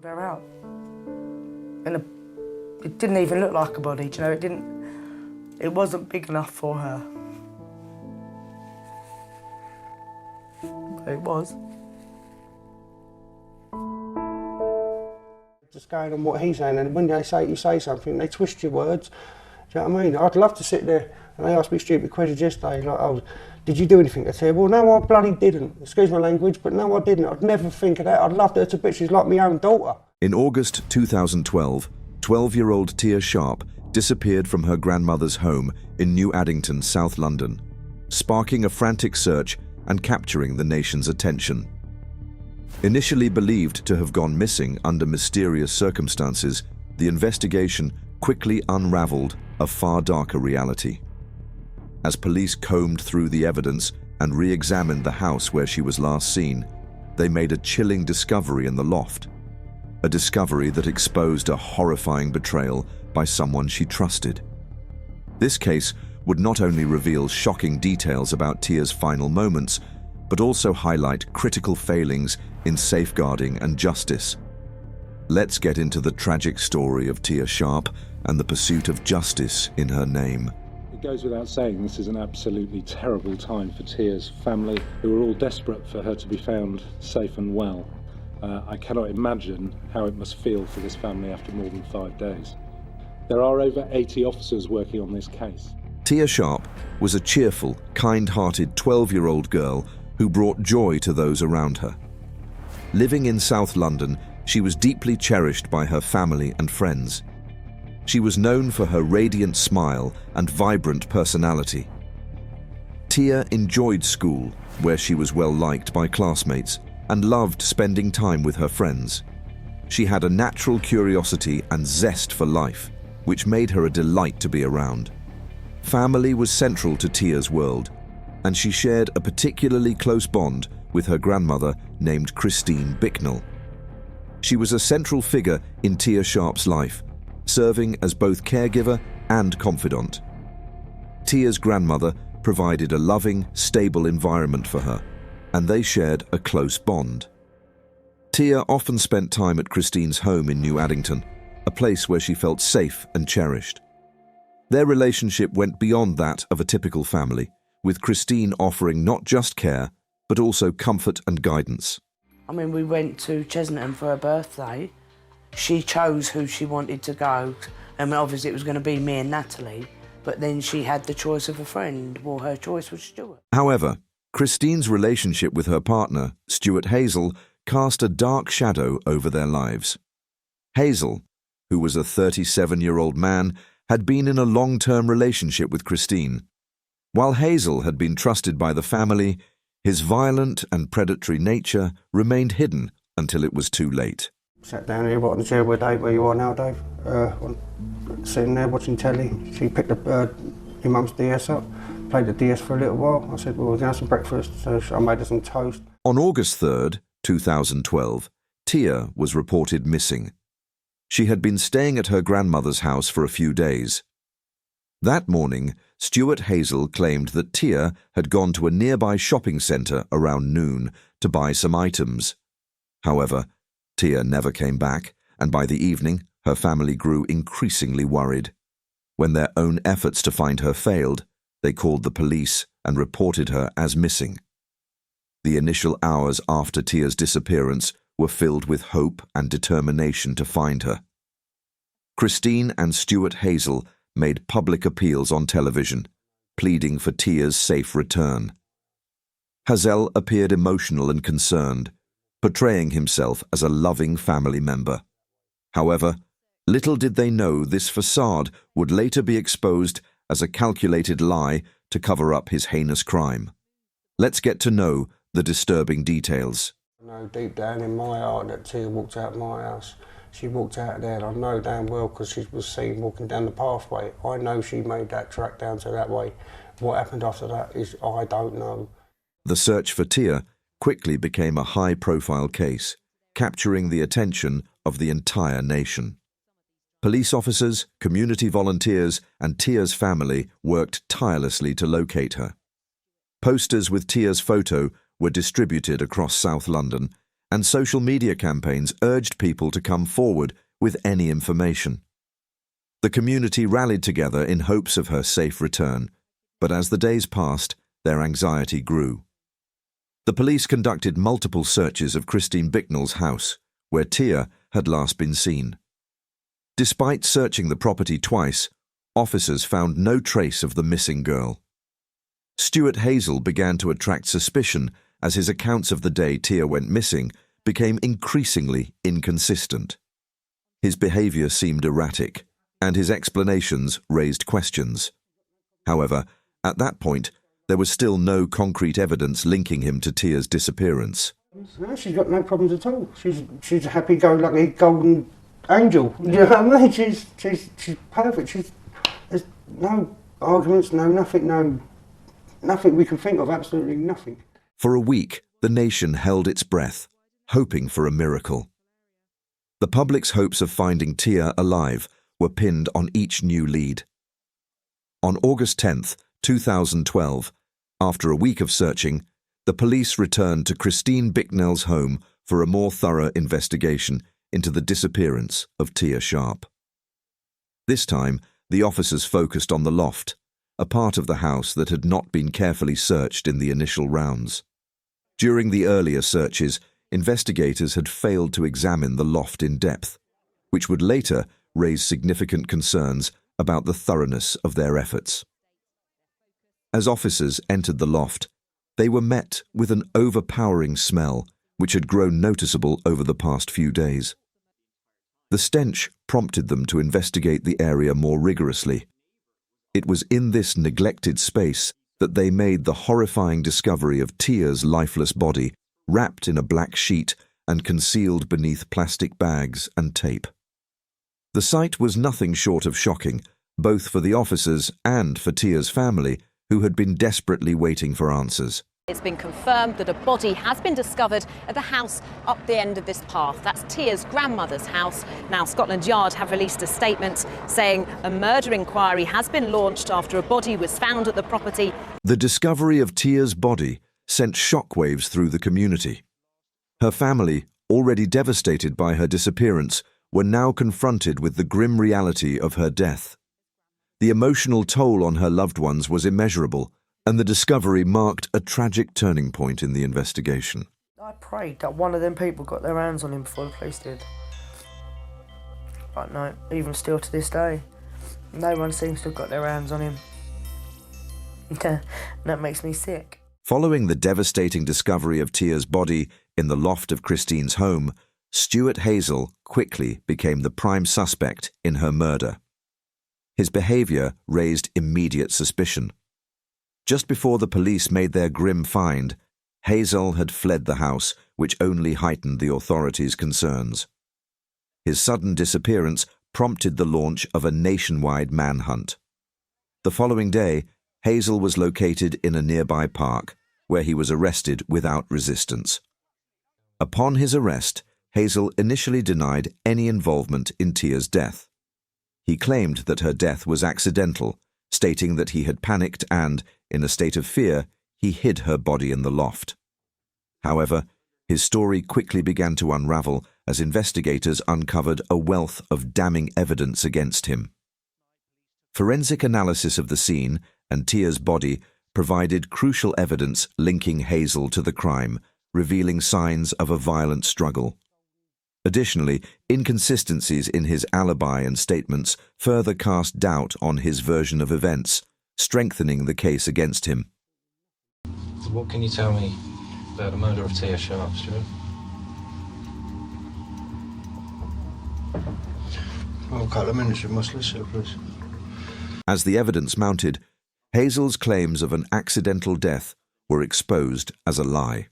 her out. And it didn't even look like a body, do you know, it wasn't big enough for her. But it was. Just going on what he's saying, and when you say something, they twist your words. Do you know what I mean? I'd love to sit there and they asked me stupid questions yesterday, like, oh, did you do anything to her? Well, no, I bloody didn't. Excuse my language, but no, I didn't. I'd never think of that. I'd love her to bitch. She's like my own daughter. In August 2012, 12-year-old Tia Sharp disappeared from her grandmother's home in New Addington, South London, sparking a frantic search and capturing the nation's attention. Initially believed to have gone missing under mysterious circumstances, the investigation quickly unraveled a far darker reality. As police combed through the evidence and re-examined the house where she was last seen, they made a chilling discovery in the loft. A discovery that exposed a horrifying betrayal by someone she trusted. This case would not only reveal shocking details about Tia's final moments, but also highlight critical failings in safeguarding and justice. Let's get into the tragic story of Tia Sharp and the pursuit of justice in her name. It goes without saying this is an absolutely terrible time for Tia's family, who are all desperate for her to be found safe and well. I cannot imagine how it must feel for this family after more than 5 days. There are over 80 officers working on this case. Tia Sharp was a cheerful, kind-hearted 12-year-old girl who brought joy to those around her. Living in South London, she was deeply cherished by her family and friends. She was known for her radiant smile and vibrant personality. Tia enjoyed school, where she was well liked by classmates, and loved spending time with her friends. She had a natural curiosity and zest for life, which made her a delight to be around. Family was central to Tia's world, and she shared a particularly close bond with her grandmother named Christine Bicknell. She was a central figure in Tia Sharp's life, serving as both caregiver and confidant. Tia's grandmother provided a loving, stable environment for her, and they shared a close bond. Tia often spent time at Christine's home in New Addington, a place where she felt safe and cherished. Their relationship went beyond that of a typical family, with Christine offering not just care, but also comfort and guidance. I mean, we went to Chesneham for her birthday. She chose who she wanted to go. I mean, obviously it was going to be me and Natalie, but then she had the choice of a friend. Well, her choice was Stuart. However, Christine's relationship with her partner, Stuart Hazell, cast a dark shadow over their lives. Hazell, who was a 37-year-old man, had been in a long-term relationship with Christine. While Hazell had been trusted by the family, his violent and predatory nature remained hidden until it was too late. Sat down here, on the chair where you are now, Dave. Sitting there watching telly. She picked up your mum's DS up, played the DS for a little while. I said, well, we're going to have some breakfast, so I made her some toast. On August 3rd, 2012, Tia was reported missing. She had been staying at her grandmother's house for a few days. That morning, Stuart Hazell claimed that Tia had gone to a nearby shopping centre around noon to buy some items. However, Tia never came back, and by the evening, her family grew increasingly worried. When their own efforts to find her failed, they called the police and reported her as missing. The initial hours after Tia's disappearance were filled with hope and determination to find her. Christine and Stuart Hazell made public appeals on television, pleading for Tia's safe return. Hazell appeared emotional and concerned, portraying himself as a loving family member. However, little did they know this facade would later be exposed as a calculated lie to cover up his heinous crime. Let's get to know the disturbing details. I know deep down in my heart that Tia walked out of my house. She walked out there, and I know damn well because she was seen walking down the pathway. I know she made that track down to that way. What happened after that is I don't know. The search for Tia quickly became a high-profile case, capturing the attention of the entire nation. Police officers, community volunteers, and Tia's family worked tirelessly to locate her. Posters with Tia's photo were distributed across South London, and social media campaigns urged people to come forward with any information. The community rallied together in hopes of her safe return, but as the days passed, their anxiety grew. The police conducted multiple searches of Christine Bicknell's house, where Tia had last been seen. Despite searching the property twice, officers found no trace of the missing girl. Stuart Hazell began to attract suspicion as his accounts of the day Tia went missing became increasingly inconsistent. His behaviour seemed erratic, and his explanations raised questions. Hahowever, at that point, there was still no concrete evidence linking him to Tia's disappearance. No, she's got no problems at all. She's a happy-go-lucky golden angel. You know what I mean? She's perfect. There's no arguments, nothing we can think of, absolutely nothing. For a week, the nation held its breath, hoping for a miracle. The public's hopes of finding Tia alive were pinned on each new lead. On August 10th, 2012, after a week of searching, the police returned to Christine Bicknell's home for a more thorough investigation into the disappearance of Tia Sharp. This time, the officers focused on the loft, a part of the house that had not been carefully searched in the initial rounds. During the earlier searches, investigators had failed to examine the loft in depth, which would later raise significant concerns about the thoroughness of their efforts. As officers entered the loft, they were met with an overpowering smell which had grown noticeable over the past few days. The stench prompted them to investigate the area more rigorously. It was in this neglected space that they made the horrifying discovery of Tia's lifeless body, wrapped in a black sheet and concealed beneath plastic bags and tape. The sight was nothing short of shocking, both for the officers and for Tia's family, who had been desperately waiting for answers. It's been confirmed that a body has been discovered at the house up the end of this path. That's Tia's grandmother's house. Now, Scotland Yard have released a statement saying a murder inquiry has been launched after a body was found at the property. The discovery of Tia's body sent shockwaves through the community. Her family, already devastated by her disappearance, were now confronted with the grim reality of her death. The emotional toll on her loved ones was immeasurable, and the discovery marked a tragic turning point in the investigation. I prayed that one of them people got their hands on him before the police did. But no, even still to this day, no one seems to have got their hands on him. That makes me sick. Following the devastating discovery of Tia's body in the loft of Christine's home, Stuart Hazell quickly became the prime suspect in her murder. His behaviour raised immediate suspicion. Just before the police made their grim find, Hazell had fled the house, which only heightened the authorities' concerns. His sudden disappearance prompted the launch of a nationwide manhunt. The following day, Hazell was located in a nearby park, where he was arrested without resistance. Upon his arrest, Hazell initially denied any involvement in Tia's death. He claimed that her death was accidental, stating that he had panicked and, in a state of fear, he hid her body in the loft. However, his story quickly began to unravel as investigators uncovered a wealth of damning evidence against him. Forensic analysis of the scene and Tia's body provided crucial evidence linking Hazell to the crime, revealing signs of a violent struggle. Additionally, inconsistencies in his alibi and statements further cast doubt on his version of events, strengthening the case against him. What can you tell me about the murder of Tia Sharp, Stuart? Oh, a couple of minutes with my solicitor, please. As the evidence mounted, Hazell's claims of an accidental death were exposed as a lie.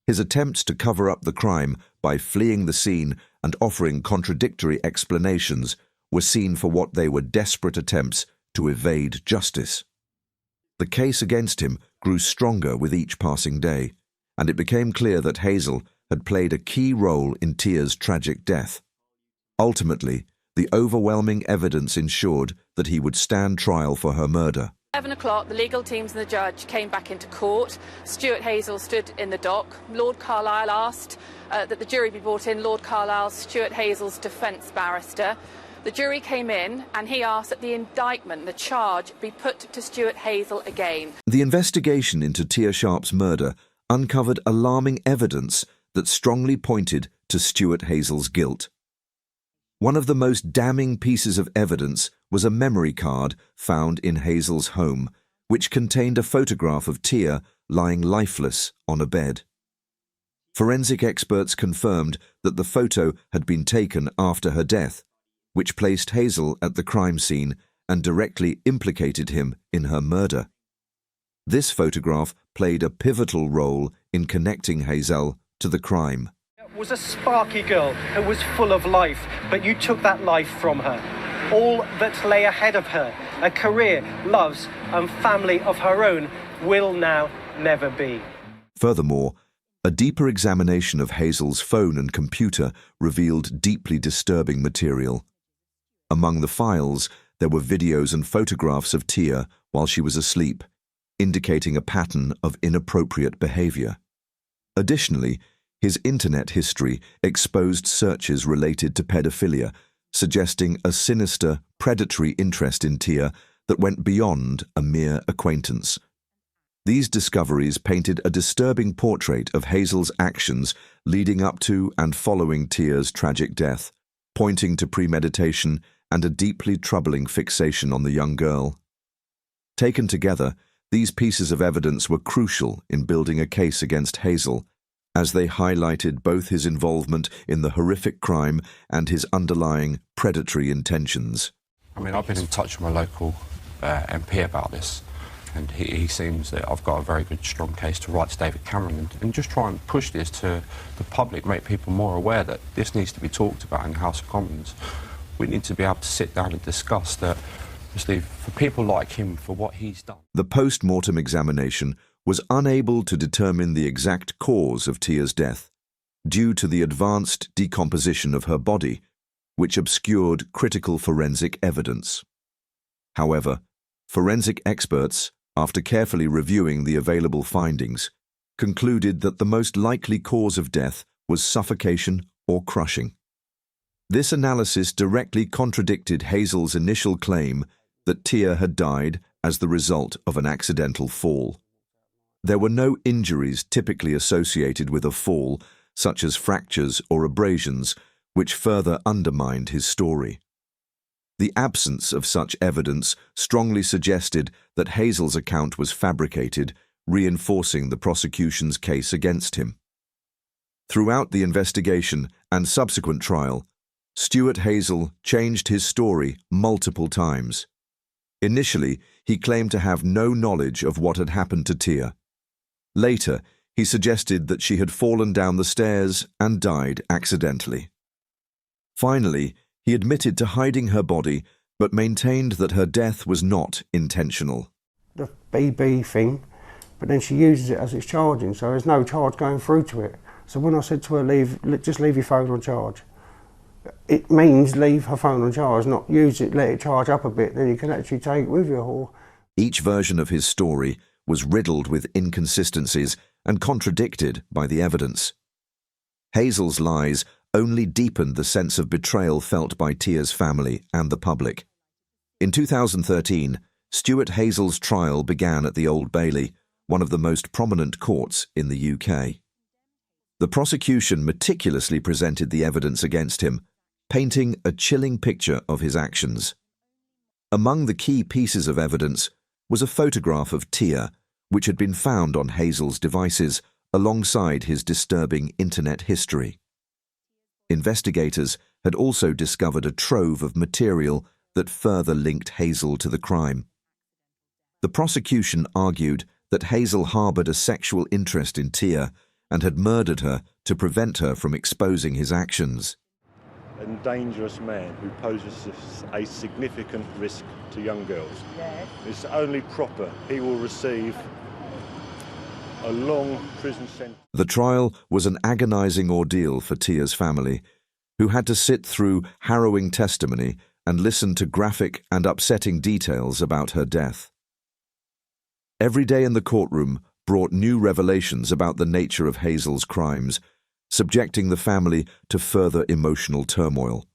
His attempts to cover up the crime by fleeing the scene and offering contradictory explanations were seen for what they were desperate attempts to evade justice. The case against him grew stronger with each passing day, and it became clear that Hazell had played a key role in Tia's tragic death. Ultimately, the overwhelming evidence ensured that he would stand trial for her murder. 11 o'clock, the legal teams and the judge came back into court. Stuart Hazell stood in the dock. Lord Carlisle asked that the jury be brought in. Lord Carlisle, Stuart Hazell's defence barrister. The jury came in and he asked that the indictment, the charge, be put to Stuart Hazell again. The investigation into Tia Sharp's murder uncovered alarming evidence that strongly pointed to Stuart Hazell's guilt. One of the most damning pieces of evidence was a memory card found in Hazell's home, which contained a photograph of Tia lying lifeless on a bed. Forensic experts confirmed that the photo had been taken after her death, which placed Hazell at the crime scene and directly implicated him in her murder. This photograph played a pivotal role in connecting Hazell to the crime. Was a sparky girl who was full of life, but you took that life from her. All that lay ahead of her, a career, loves and family of her own, will now never be. Furthermore, a deeper examination of Hazell's phone and computer revealed deeply disturbing material. Among the files, there were videos and photographs of Tia while she was asleep, indicating a pattern of inappropriate behavior. Additionally, his internet history exposed searches related to pedophilia, suggesting a sinister, predatory interest in Tia that went beyond a mere acquaintance. These discoveries painted a disturbing portrait of Hazell's actions leading up to and following Tia's tragic death, pointing to premeditation and a deeply troubling fixation on the young girl. Taken together, these pieces of evidence were crucial in building a case against Hazell, as they highlighted both his involvement in the horrific crime and his underlying predatory intentions. I mean, I've been in touch with my local MP about this, and he seems that I've got a very good, strong case to write to David Cameron and just try and push this to the public, make people more aware that this needs to be talked about in the House of Commons. We need to be able to sit down and discuss that, obviously, for people like him, for what he's done. The post-mortem examination was unable to determine the exact cause of Tia's death, due to the advanced decomposition of her body, which obscured critical forensic evidence. However, forensic experts, after carefully reviewing the available findings, concluded that the most likely cause of death was suffocation or crushing. This analysis directly contradicted Hazell's initial claim that Tia had died as the result of an accidental fall. There were no injuries typically associated with a fall, such as fractures or abrasions, which further undermined his story. The absence of such evidence strongly suggested that Hazell's account was fabricated, reinforcing the prosecution's case against him. Throughout the investigation and subsequent trial, Stuart Hazell changed his story multiple times. Initially, he claimed to have no knowledge of what had happened to Tia. Later, he suggested that she had fallen down the stairs and died accidentally. Finally, he admitted to hiding her body, but maintained that her death was not intentional. The BB thing, but then she uses it as it's charging, so there's no charge going through to it. So when I said to her, just leave your phone on charge, it means leave her phone on charge, not use it, let it charge up a bit, then you can actually take it with you. Each version of his story was riddled with inconsistencies and contradicted by the evidence. Hazell's lies only deepened the sense of betrayal felt by Tia's family and the public. In 2013, Stuart Hazell's trial began at the Old Bailey, one of the most prominent courts in the UK. The prosecution meticulously presented the evidence against him, painting a chilling picture of his actions. Among the key pieces of evidence was a photograph of Tia, which had been found on Hazell's devices alongside his disturbing internet history. Investigators had also discovered a trove of material that further linked Hazell to the crime. The prosecution argued that Hazell harboured a sexual interest in Tia and had murdered her to prevent her from exposing his actions. A dangerous man who poses a significant risk to young girls. Yes. It's only proper he will receive a long prison sentence. The trial was an agonising ordeal for Tia's family, who had to sit through harrowing testimony and listen to graphic and upsetting details about her death. Every day in the courtroom brought new revelations about the nature of Hazell's crimes, subjecting the family to further emotional turmoil.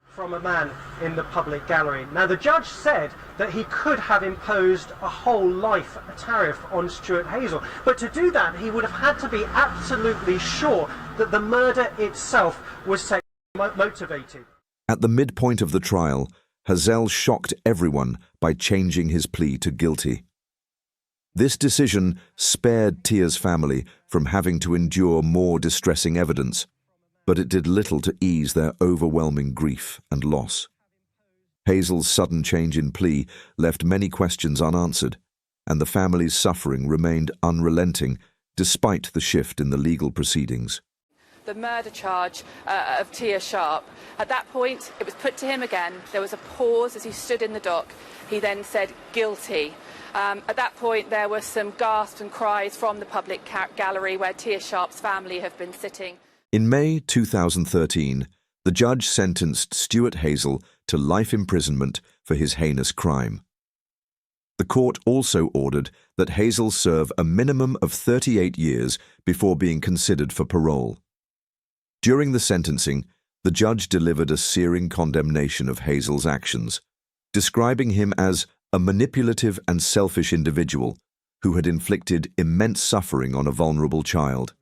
From a man in the public gallery. Now, the judge said that he could have imposed a whole life tariff on Stuart Hazell, but to do that he would have had to be absolutely sure that the murder itself was sexually motivated. At the midpoint of the trial, Hazell shocked everyone by changing his plea to guilty. This decision spared Tia's family from having to endure more distressing evidence, but it did little to ease their overwhelming grief and loss. Hazell's sudden change in plea left many questions unanswered, and the family's suffering remained unrelenting despite the shift in the legal proceedings. The murder charge of Tia Sharp. At that point, it was put to him again. There was a pause as he stood in the dock. He then said, guilty. At that point, there were some gasps and cries from the public gallery where Tia Sharp's family have been sitting. In May 2013, the judge sentenced Stuart Hazell to life imprisonment for his heinous crime. The court also ordered that Hazell serve a minimum of 38 years before being considered for parole. During the sentencing, the judge delivered a searing condemnation of Hazell's actions, describing him as a manipulative and selfish individual who had inflicted immense suffering on a vulnerable child.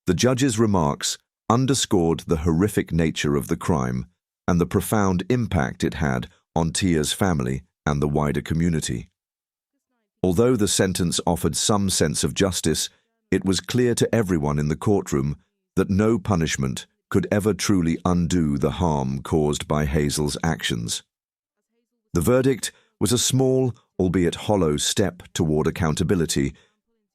The judge's remarks underscored the horrific nature of the crime and the profound impact it had on Tia's family and the wider community. Although the sentence offered some sense of justice, it was clear to everyone in the courtroom that no punishment could ever truly undo the harm caused by Hazell's actions. The verdict was a small, albeit hollow, step toward accountability,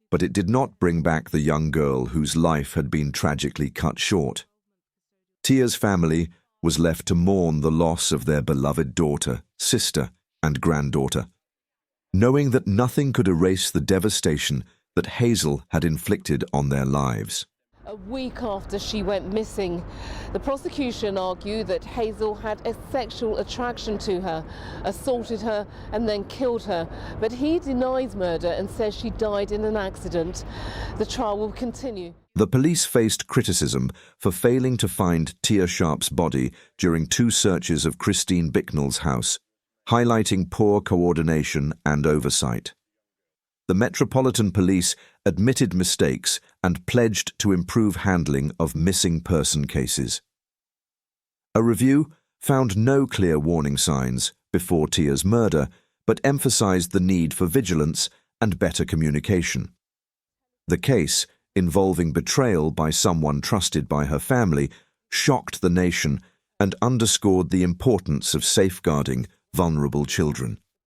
but it did not bring back the young girl whose life had been tragically cut short. Tia's family was left to mourn the loss of their beloved daughter, sister, and granddaughter, knowing that nothing could erase the devastation that Hazell had inflicted on their lives. A week after she went missing, the prosecution argued that Hazell had a sexual attraction to her, assaulted her and then killed her, but he denies murder and says she died in an accident. The trial will continue. The police faced criticism for failing to find Tia Sharp's body during 2 searches of Christine Bicknell's house, highlighting poor coordination and oversight. The Metropolitan Police admitted mistakes and pledged to improve handling of missing person cases. A review found no clear warning signs before Tia's murder, but emphasized the need for vigilance and better communication. The case, involving betrayal by someone trusted by her family, shocked the nation and underscored the importance of safeguarding vulnerable children.